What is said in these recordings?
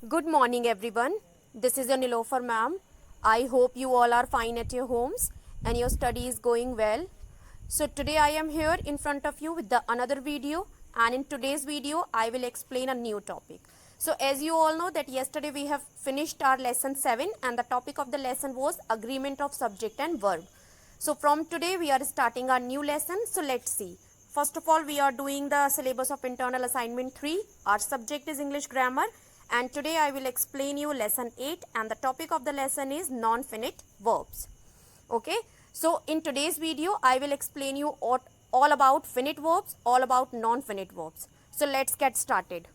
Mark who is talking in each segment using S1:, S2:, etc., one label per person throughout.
S1: Good morning, everyone. This is your Nilofer ma'am. I hope you all are fine at your homes and your study is going well. So today I am here in front of you with the another video, and in today's video I will explain a new topic. So as you all know that yesterday we have finished our lesson 7 and the topic of the lesson was agreement of subject and verb. So from today we are starting our new lesson. So let's see. First of all, we are doing the syllabus of internal assignment 3. Our subject is English grammar, and today I will explain you lesson 8 and the topic of the lesson is non-finite verbs. Okay, so in today's video I will explain you all about finite verbs, all about non-finite verbs. So let's get started.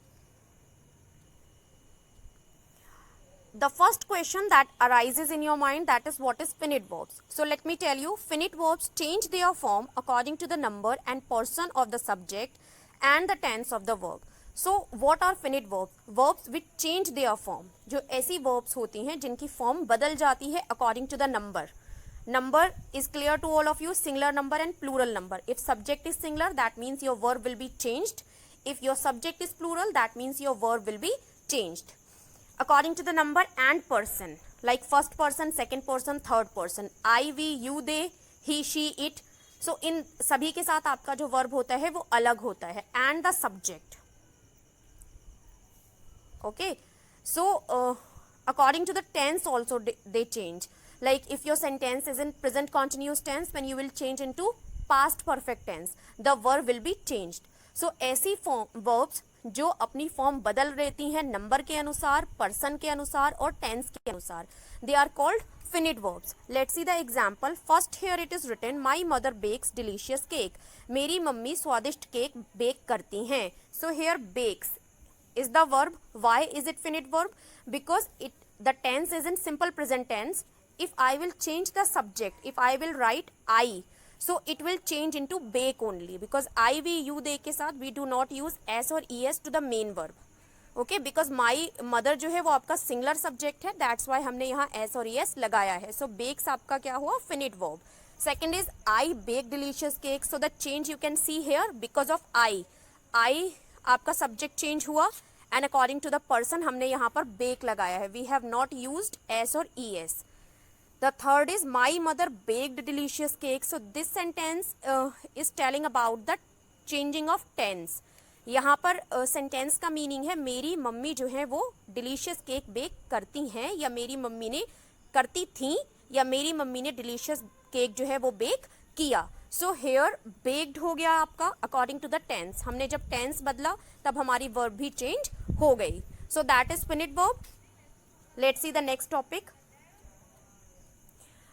S1: The first question that arises in your mind, that is, what is finite verbs? So let me tell you, finite verbs change their form according to the number and person of the subject and the tense of the verb. So what are finite verbs? Verbs which change their form. जो ऐसी verbs होती हैं जिनकी form बदल जाती है according to the number. Number is clear to all of you, singular number and plural number. If subject is singular, that means your verb will be changed. If your subject is plural, that means your verb will be changed according to the number and person, like first person, second person, third person. I, we, you, they, he, she, it. So इन सभी के साथ आपका जो verb होता है वो अलग होता है. And the subject. Okay. So according to the tense also they change. Like if your sentence is in present continuous tense, when you will change into past perfect tense, the verb will be changed. So ऐसी verbs जो अपनी form बदल रहती हैं number के अनुसार, person के अनुसार और टेंस के अनुसार, they are called finite verbs. Let's see the example. First here it is written, my mother bakes delicious cake. मेरी मम्मी स्वादिष्ट केक बेक करती हैं. So here bakes is the verb. Why is it finite verb? Because the tense is in simple present tense. If I will change the subject, if I will write I, so it will change into bake only, because I, we, you, they के साथ we do not use s और es to the main verb. Okay, because my mother जो है वो आपका singular subject है, that's why हमने यहाँ s और es लगाया है. So bakes आपका क्या हुआ? Finite verb. Second is I bake delicious cake. So the change you can see here because of I आपका subject change हुआ, and according to the person हमने यहाँ पर bake लगाया है. We have not used s और es. The third is my mother baked delicious cake. So this sentence is telling about the changing of tense. यहाँ पर sentence का meaning है मेरी मम्मी जो है वो delicious cake bake करती हैं, या मेरी मम्मी ने करती थी, या मेरी मम्मी ने delicious cake जो है वो bake किया. So here baked हो गया आपका according to the tense. हमने जब tense बदला तब हमारी verb भी change हो गई. So that is finite verb. Let's see the next topic.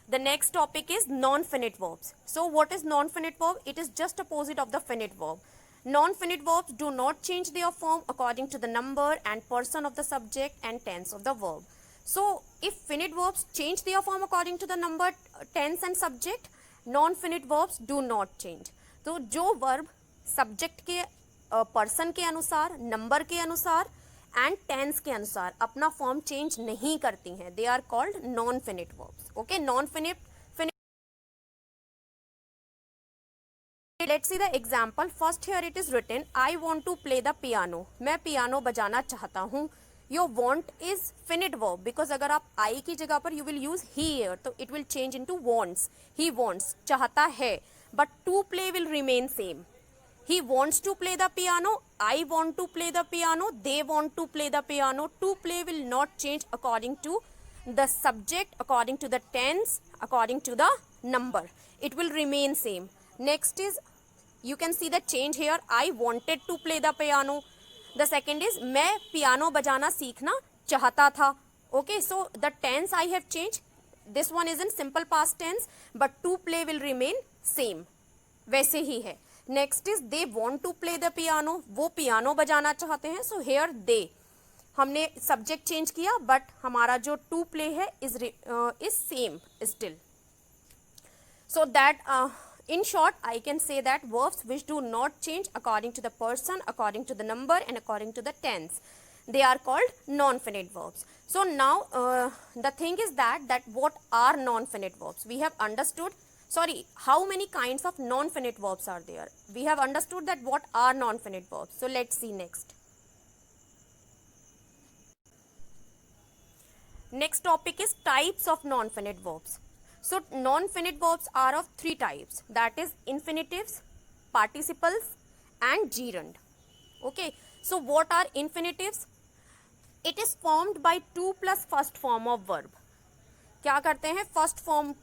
S1: The next topic is non-finite verbs. So what is non-finite verb? It is just opposite of the finite verb. Non-finite verbs do not change their form according to the number and person of the subject and tense of the verb. So if finite verbs change their form according to the number, tense and subject, non-finite verbs do not change. तो जो verb subject के person के अनुसार, number के अनुसार and tense के अनुसार अपना फॉर्म चेंज नहीं करती हैं, they are called non finite verbs. Okay, non finite. Let's see the example. First here it is written, I want to play the piano. मैं पियानो बजाना चाहता हूँ. Your want is finite verb, because अगर आप I की जगह पर you will use he here, तो it will change into wants. He wants, चाहता है, but to play will remain same. He wants to play the piano, I want to play the piano, they want to play the piano. To play will not change according to the subject, according to the tense, according to the number. It will remain same. Next is, you can see the change here. I wanted to play the piano. The second is, मैं piano बजाना सीखना चाहता था. Okay, so the tense I have changed. This one is in simple past tense, but to play will remain same. वैसे ही है. Next is they want to play the piano. वो piano बजाना चाहते हैं. सो हेयर दे, हमने subject change किया but हमारा जो टू प्ले है is same still. So that in short I can say that verbs which do not change according to the person, according to the number and according to the tense, they are called non-finite verbs. So now the thing is that what are non-finite verbs? We have understood, how many kinds of non-finite verbs are there? We have understood that what are non-finite verbs. So let's see next. Next topic is types of non-finite verbs. So non-finite verbs are of three types, that is infinitives, participles and gerund. Okay, so what are infinitives? It is formed by 2 plus first form of verb. क्या करते हैं, first form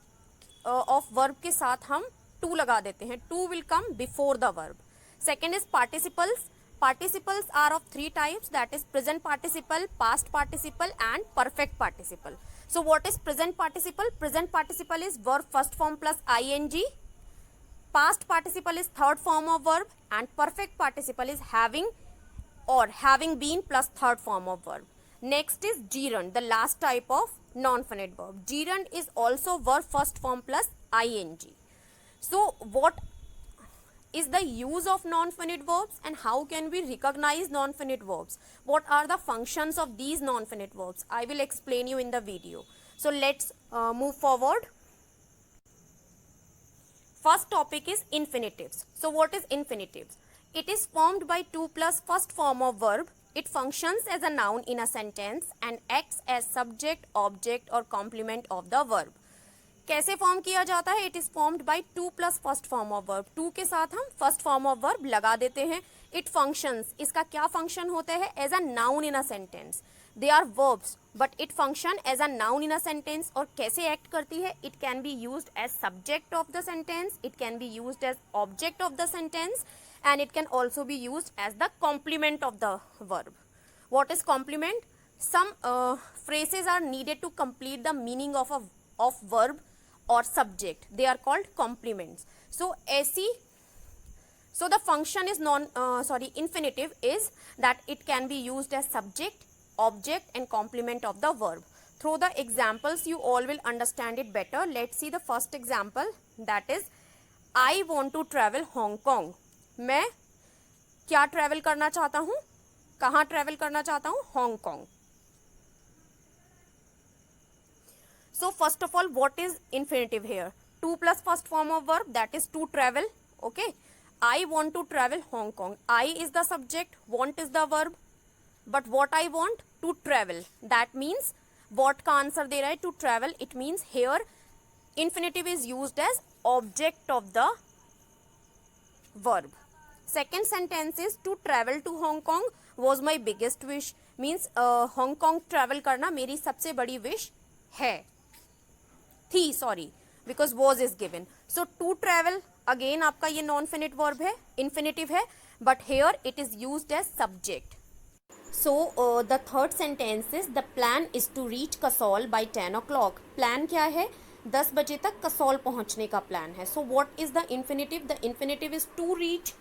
S1: of verb के साथ हम to लगा देते हैं, to will come before the verb. Second is participles. Participles are of three types, that is present participle, past participle and perfect participle. So what is present participle? Present participle is verb first form plus ing. Past participle is third form of verb and perfect participle is having or having been plus third form of verb. Next is gerund, the last type of non-finite verb. Gerund is also verb first form plus ing. So what is the use of non-finite verbs and how can we recognize non-finite verbs? What are the functions of these non-finite verbs? I will explain you in the video. So let's move forward. First topic is infinitives. So what is infinitives? It is formed by 2 plus first form of verb. It functions as a noun in a sentence and acts as subject, object or complement of the verb. कैसे form किया जाता है? It is formed by 2 plus first form of verb. 2 के साथ हम first form of verb लगा देते हैं. इट फंक्शंस, इसका क्या फंक्शन होता है? As a noun in a sentence. They are verbs but it function as a noun in a sentence. और कैसे एक्ट करती है? It can be used as subject of the sentence, it can be used as object of the sentence and it can also be used as the complement of the verb. What is complement? Some phrases are needed to complete the meaning of verb or subject. They are called complements. So the function is infinitive is that it can be used as subject, object and complement of the verb. Through the examples you all will understand it better. Let's see the first example, that is I want to travel Hong Kong. मैं क्या travel करना चाहता हूँ? कहाँ travel करना चाहता हूँ? Hong Kong. So first of all, what is infinitive here? 2 plus first form of verb, that is to travel. Okay, I want to travel Hong Kong. I is the subject, want is the verb. But what I want? To travel. That means what का answer दे रहा है? To travel. It means here infinitive is used as object of the verb. Second sentence is to travel to Hong Kong was my biggest wish. Means Hong Kong travel करना मेरी सबसे बड़ी wish है. थी, sorry, because was is given. So to travel again आपका ये non-finite verb है, infinitive है, but here it is used as subject. So the third sentence is the plan is to reach Kasol by 10 o'clock. Plan क्या है? 10 बजे तक कसौल पहुंचने का प्लान है. So what is the infinitive? The infinitive is to reach,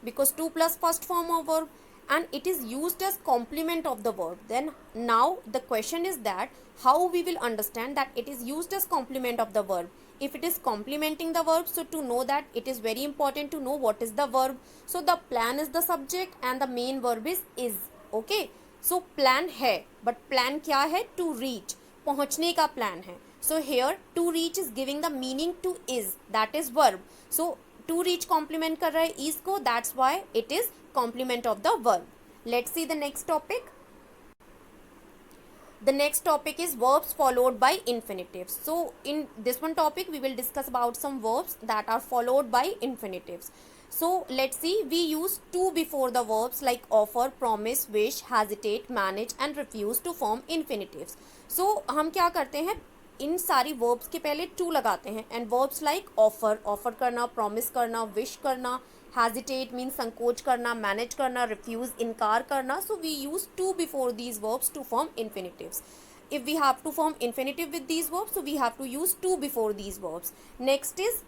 S1: because 2 plus first form of verb and it is used as complement of the verb. Then now the question is that how we will understand that it is used as complement of the verb. If it is complementing the verb, so to know that, it is very important to know what is the verb. So the plan is the subject and the main verb is. Okay, so plan है, but plan क्या है? To reach, पहुंचने का plan है. So here to reach is giving the meaning to is, that is verb. So to reach complement कर रहा है is को, that's why it is complement of the verb. Let's see the next topic. The next topic is verbs followed by infinitives. So in this one topic we will discuss about some verbs that are followed by infinitives. So let's see, we use to before the verbs like offer, promise, wish, hesitate, manage and refuse to form infinitives. So हम क्या करते हैं, इन सारी verbs के पहले to लगाते हैं. And verbs like offer करना, प्रॉमिस करना, विश करना, हेजिटेट मीन्स संकोच करना, मैनेज करना, रिफ्यूज इनकार करना. So we use to before these verbs to form infinitives. if we have to form infinitive with these verbs, so we have to use to before these verbs. Next is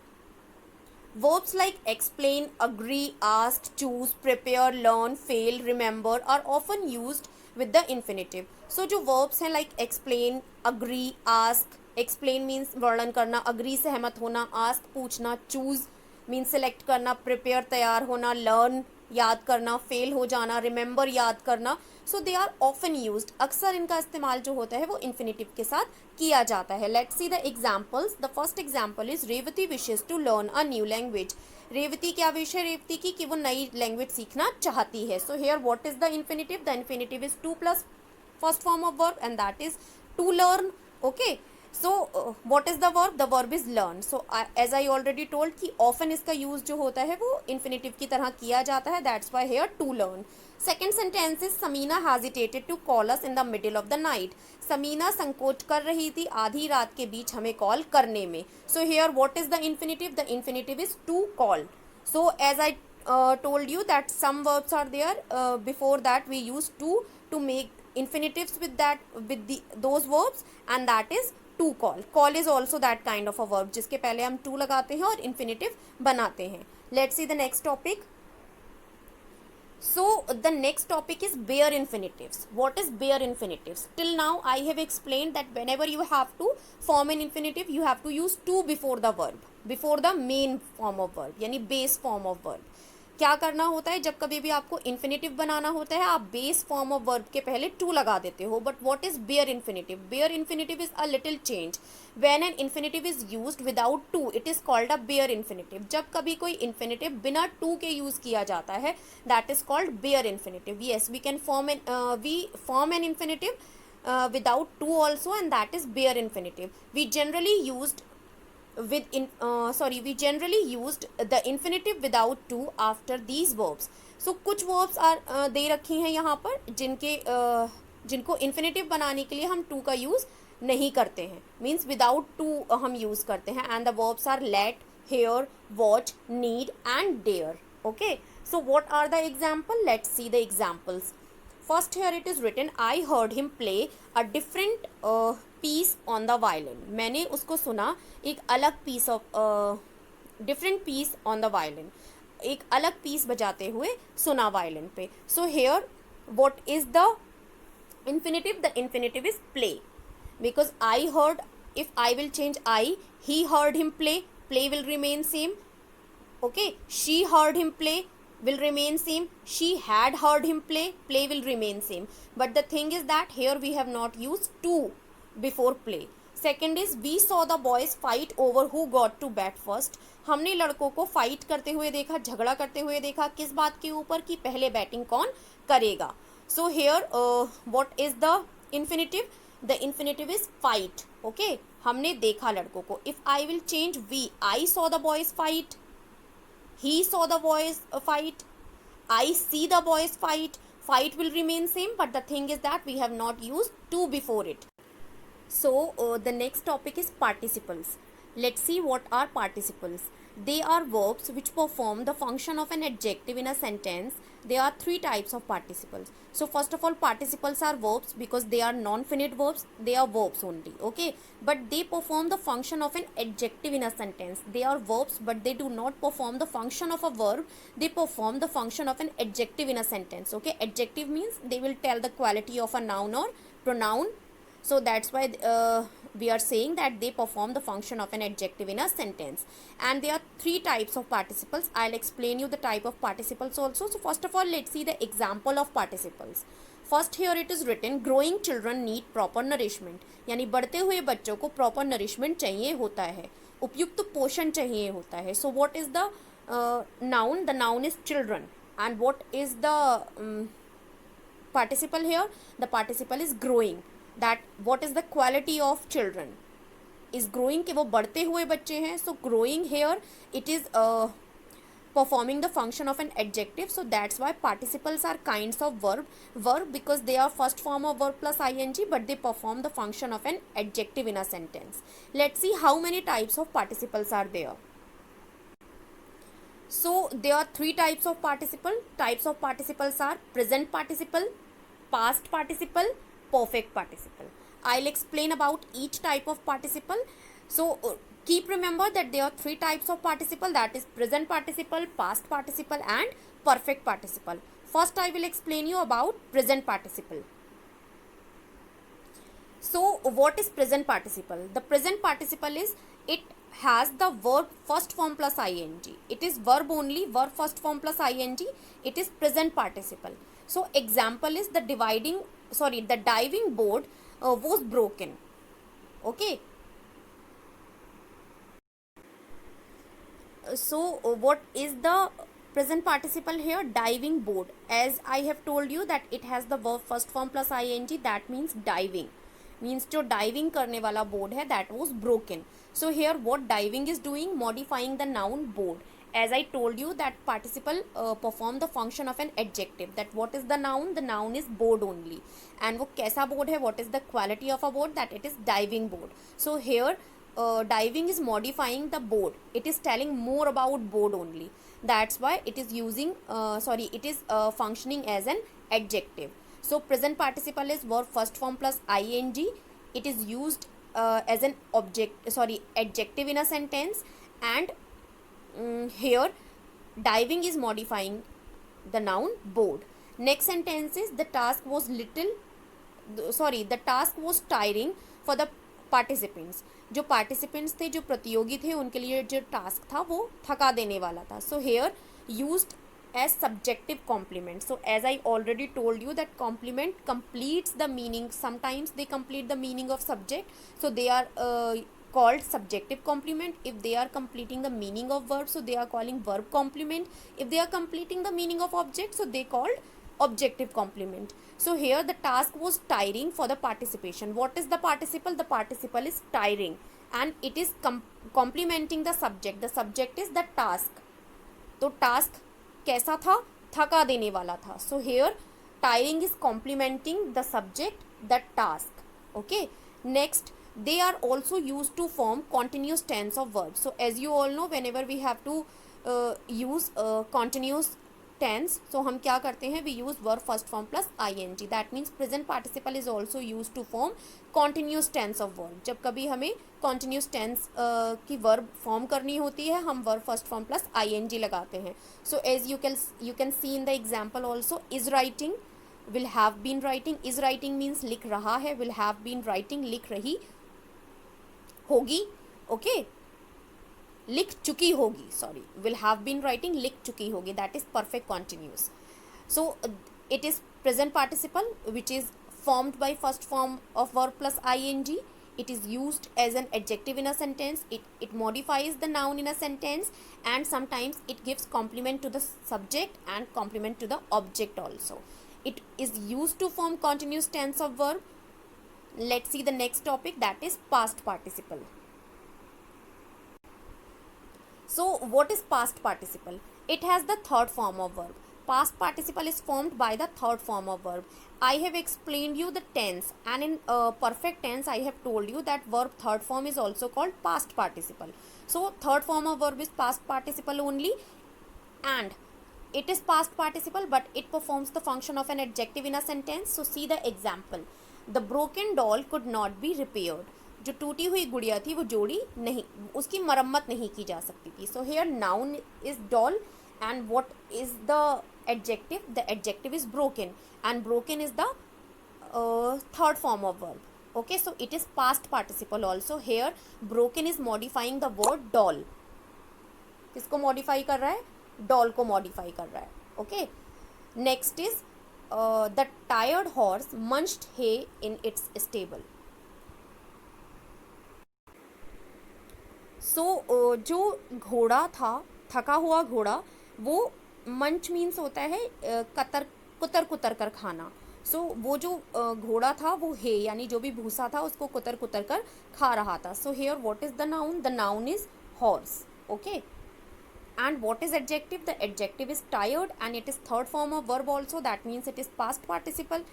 S1: verbs like explain, agree, ask, choose, prepare, learn, fail, remember are often used with the infinitive. So जो verbs हैं like explain, agree, ask. Explain means वर्णन करना, agree सहमत होना, ask पूछना, choose means select करना, prepare तैयार होना, learn याद करना, fail हो जाना, remember याद करना. So they are often used. अक्सर इनका इस्तेमाल जो होता है वो infinitive के साथ किया जाता है. Let's see the examples. The first example is Revati wishes to learn a new language. Revati क्या विश है रेवती की? कि वो नई लैंग्वेज सीखना चाहती है. So here what is the infinitive? The infinitive is to plus first form of verb and that is to learn. Okay, so what is the verb? The verb is learn. So as I already told कि often इसका use जो होता है वो infinitive की तरह किया जाता है, that's why here to learn. Second sentence is Samina hesitated to call us in the middle of the night. Samina संकोच कर रही थी आधी रात के बीच हमें कॉल करने में. So here what is the infinitive? The infinitive is to call. So as I told you that some verbs are there, before that we use to make infinitives with that, with those verbs, and that is to call. Call is also that kind of a verb जिसके पहले हम to लगाते हैं और infinitive बनाते हैं. Let's see the next topic. So the next topic is bare infinitives. What is bare infinitives? Till now I have explained that whenever you have to form an infinitive, you have to use to before the verb, before the main form of verb, यानी base form of verb. क्या करना होता है जब कभी भी आपको infinitive बनाना होता है, आप बेस फॉर्म ऑफ वर्ब के पहले टू लगा देते हो. But what is bare infinitive? Bare infinitive is a little change. When an infinitive is used without to, it is called a bare infinitive. जब कभी कोई इन्फिनेटिव बिना टू के यूज किया जाता है, that is called bare infinitive. Yes, we can form an infinitive without to also, and that is bare infinitive. We generally used we generally used the infinitive without to after these verbs. So कुछ verbs are दे रखी हैं यहाँ पर जिनको infinitive बनाने के लिए हम to का use नहीं करते हैं, means without to हम use करते हैं, and the verbs are let, hear, watch, need and dare. Okay, so what are the example? Let's see the examples. First here it is written, I heard him play a different piece on the violin. मैंने उसको सुना एक अलग piece of different piece on the violin. एक अलग piece बजाते हुए सुना violin पे. So here what is the infinitive? The infinitive is play. Because I heard, if I will change I, he heard him play, play will remain same. Okay, she heard him play, will remain same. She had heard him play, play will remain same. But the thing is that here we have not used to before play. Second is we saw the boys fight over who got to bat first. हमने लड़कों को fight करते हुए देखा, झगड़ा करते हुए देखा. किस बात के ऊपर? कि पहले बैटिंग कौन करेगा. So here what is the infinitive? The infinitive is fight. Okay, हमने देखा लड़कों को. If I will change we, I saw the boys fight, he saw the boys fight, I see the boys fight, fight will remain same, but the thing is that we have not used to before it. So the next topic is participles. Let's see what are participles. They are verbs which perform the function of an adjective in a sentence. There are three types of participles. So first of all, participles are verbs because they are non-finite verbs. They are verbs only, okay, but they perform the function of an adjective in a sentence. They are verbs but they do not perform the function of a verb. They perform the function of an adjective in a sentence. Okay, adjective means they will tell the quality of a noun or pronoun. So that's why we are saying that they perform the function of an adjective in a sentence. And there are three types of participles. I'll explain you the type of participles also. So first of all, let's see the example of participles. First here it is written, growing children need proper nourishment. यानी बढ़ते हुए बच्चों को proper nourishment चाहिए होता है, उपयुक्त पोषण चाहिए होता है. So what is the noun? The noun is children. And what is the participle here? The participle is growing. That what is the quality of children? Is growing कि वो बढ़ते हुए बच्चे हैं. So growing here it is performing the function of an adjective. So that's why participles are kinds of verb because they are first form of verb plus ing, but they perform the function of an adjective in a sentence. Let's see how many types of participles are there. So there are three types of participle. Types of participles are present participle, past participle, perfect participle. I'll explain about each type of participle. So keep remember that there are three types of participle, that is present participle, past participle and perfect participle. First I will explain you about present participle. So what is present participle? The present participle is, it has the verb first form plus ing. It is verb only, verb first form plus ing. It is present participle. So example is the diving board was broken. Okay. So what is the present participle here? Diving board. As I have told you that it has the verb first form plus ing, that means diving. Means जो diving करने वाला board है that was broken. So here what diving is doing, modifying the noun board. As I told you that participle perform the function of an adjective. That what is the noun? The noun is board only. And वो कैसा board है? What is the quality of a board? That it is diving board. So here diving is modifying the board. It is telling more about board only. That's why it is using it is functioning as an adjective. So present participle is verb first form plus ing. It is used as an adjective in a sentence. And here diving is modifying the noun board. Next sentence is the task was tiring for the participants. जो participants थे, जो प्रतियोगी थे, उनके लिए जो task था वो थका देने वाला था. So here used as subjective complement. So as I already told you that complement completes the meaning. Sometimes they complete the meaning of subject, so they are called subjective complement. If they are completing the meaning of verb, so they are calling verb complement. If they are completing the meaning of object, so they called objective complement. So here the task was tiring for the participation. What is the participle? The participle is tiring and it is complementing the subject. The subject is the task. तो task कैसा था? थका देने वाला था. So here tiring is complementing the subject, the task. Okay. Next, they are also used to form continuous tense of verbs. So as you all know, whenever we have to use continuous tense, so हम क्या करते हैं? We use verb first form plus ing. That means present participle is also used to form continuous tense of verb. जब कभी हमें continuous tense की verb form करनी होती है, हम verb first form plus ing लगाते हैं. So as you can see in the example also, is writing, will have been writing. Is writing means लिख रहा है, will have been writing लिख रही होगी. ओके, लिख चुकी होगी. Sorry, will have been writing लिख चुकी होगी. That is perfect continuous. So it is present participle which is formed by first form of verb plus ing. It is used as an adjective in a sentence. It modifies the noun in a sentence, and sometimes it gives complement to the subject and complement to the object also. It is used to form continuous tense of verb. Let's see the next topic, that is past participle. So what is past participle? It has the third form of verb. Past participle is formed by the third form of verb. I have explained you the tense, and in perfect tense I have told you that verb third form is also called past participle. So third form of verb is past participle only, and it is past participle but it performs the function of an adjective in a sentence. So see the example. The broken doll could not be repaired. जो टूटी हुई गुड़िया थी वो जोड़ी नहीं, उसकी मरम्मत नहीं की जा सकती थी. So here noun is doll and what is the adjective? The adjective is broken, and broken is the third form of verb. Okay, so it is past participle also. Here broken is modifying the word doll. किसको modify कर रहा है? Doll को modify कर रहा है. Okay, next is the tired horse munched hay in its stable. So जो घोड़ा था, थका हुआ घोड़ा, वो मंच मीन्स होता है कुतर कुतर कर खाना. सो वो जो घोड़ा था वो हे यानी जो भी भूसा था उसको कुतर कुतर कर खा रहा था. So hair what is the noun? The noun is horse. Okay, and what is adjective? The adjective is tired and it is third form of verb also. That means it is past participle.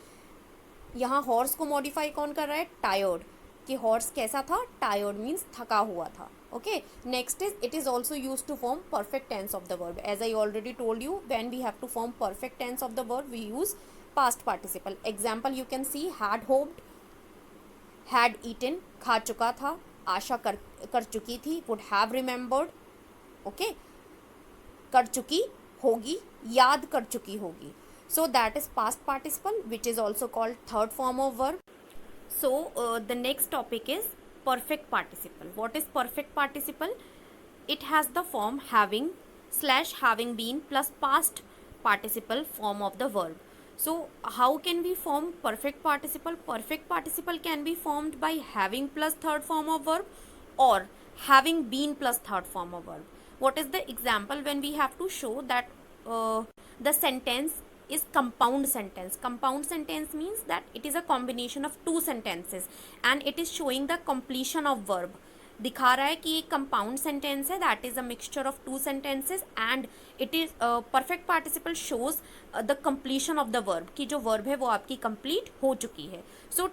S1: यहाँ horse को modify कौन कर रहा है? Tired. कि horse कैसा था? Tired means थका हुआ था. Okay, next is it is also used to form perfect tense of the verb. As I already told you, when we have to form perfect tense of the verb, we use past participle. Example you can see: had hoped, had eaten, खा चुका था, आशा कर चुकी थी, would have remembered. Okay, कर चुकी होगी, याद कर चुकी होगी. So that is past participle, which is also called third form of verb. So the next topic is perfect participle. What is perfect participle? It has the form having / having been plus past participle form of the verb. So how can we form perfect participle? Perfect participle can be formed by having plus third form of verb or having been plus third form of verb. What is the example when we have to show that the sentence is compound sentence. Compound sentence means that it is a combination of two sentences and it is showing the completion of verb. दिखा रहा है कि एक compound sentence है, that is a mixture of two sentences and it is perfect participle shows the completion of the verb, कि जो verb है वो आपकी कंप्लीट हो चुकी है. So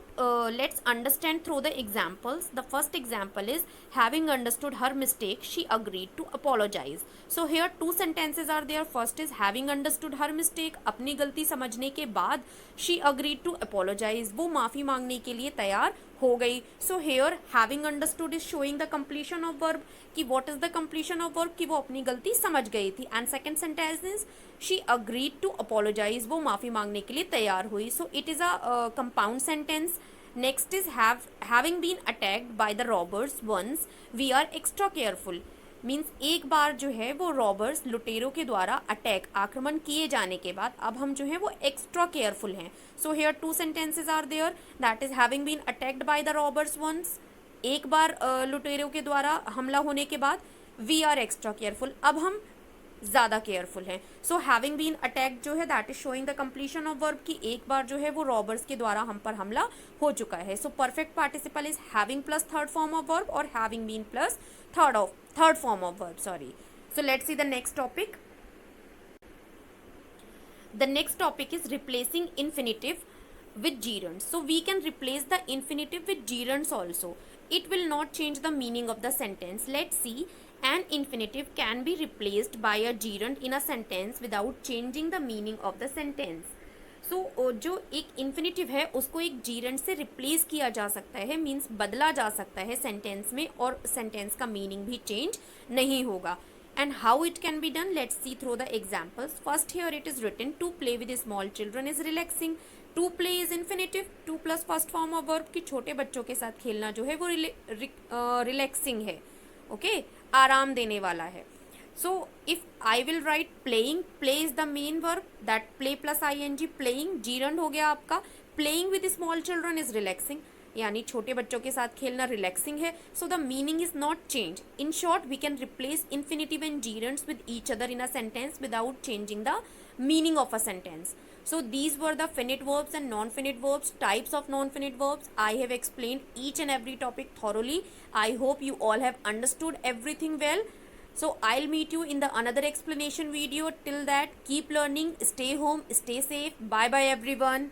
S1: let's understand through the examples. The first example is having understood her mistake she agreed to apologise. So here two sentences are there. First is having understood her mistake, अपनी गलती समझने के बाद she agreed to apologise, वो माफ़ी मांगने के लिए तैयार हो गई. So here having understood is showing the completion of verb, कि what is the completion of verb, कि वो अपनी गलती समझ गई थी. And second sentence is she agreed to apologise, वो माफ़ी मांगने के लिए तैयार हुई. So it is a compound sentence. Next is having been attacked by the robbers once we are extra careful. Means एक बार जो है वो रॉबर्स लुटेरों के द्वारा अटैक आक्रमण किए जाने के बाद अब हम जो है वो एक्स्ट्रा केयरफुल हैं. So here two sentences are there, that is having been attacked by the robbers once, एक बार लुटेरों के द्वारा हमला होने के बाद, वी आर एक्स्ट्रा केयरफुल, अब हम ज़्यादा केयरफुल हैं. सो हैविंग बीन अटैक्ड जो है that is showing the completion of verb, कि एक बार जो है वो रॉबर्स के द्वारा हम पर हमला हो चुका है. So perfect participle is having plus third form of verb और having been plus third form of verb, sorry. So let's see the next topic. The next topic is replacing infinitive with gerunds. So we can replace the infinitive with gerunds also. It will not change the meaning of the sentence. Let's see. An infinitive can be replaced by a gerund in a sentence without changing the meaning of the sentence. सो जो एक infinitive है उसको एक जीरेंड से replace किया जा सकता है, मीन्स बदला जा सकता है सेंटेंस में, और सेंटेंस का मीनिंग भी चेंज नहीं होगा. And how it can be done, let's see through the examples. First here it is written to play with small children is relaxing. To play is infinitive, to plus first form of verb, कि छोटे बच्चों के साथ खेलना जो है वो relaxing है, ओके, आराम देने वाला है. So if I will write playing, play is the main verb, that play plus ing, playing gerund हो गया आपका. Playing with small children is relaxing, यानी छोटे बच्चों के साथ खेलना relaxing है. So the meaning is not changed. In short, we can replace infinitive and gerunds with each other in a sentence without changing the meaning of a sentence. So these were the finite verbs and non-finite verbs, types of non-finite verbs. I have explained each and every topic thoroughly. I hope you all have understood everything well. So I'll meet you in the another explanation video. Till that, keep learning, stay home, stay safe. Bye bye everyone.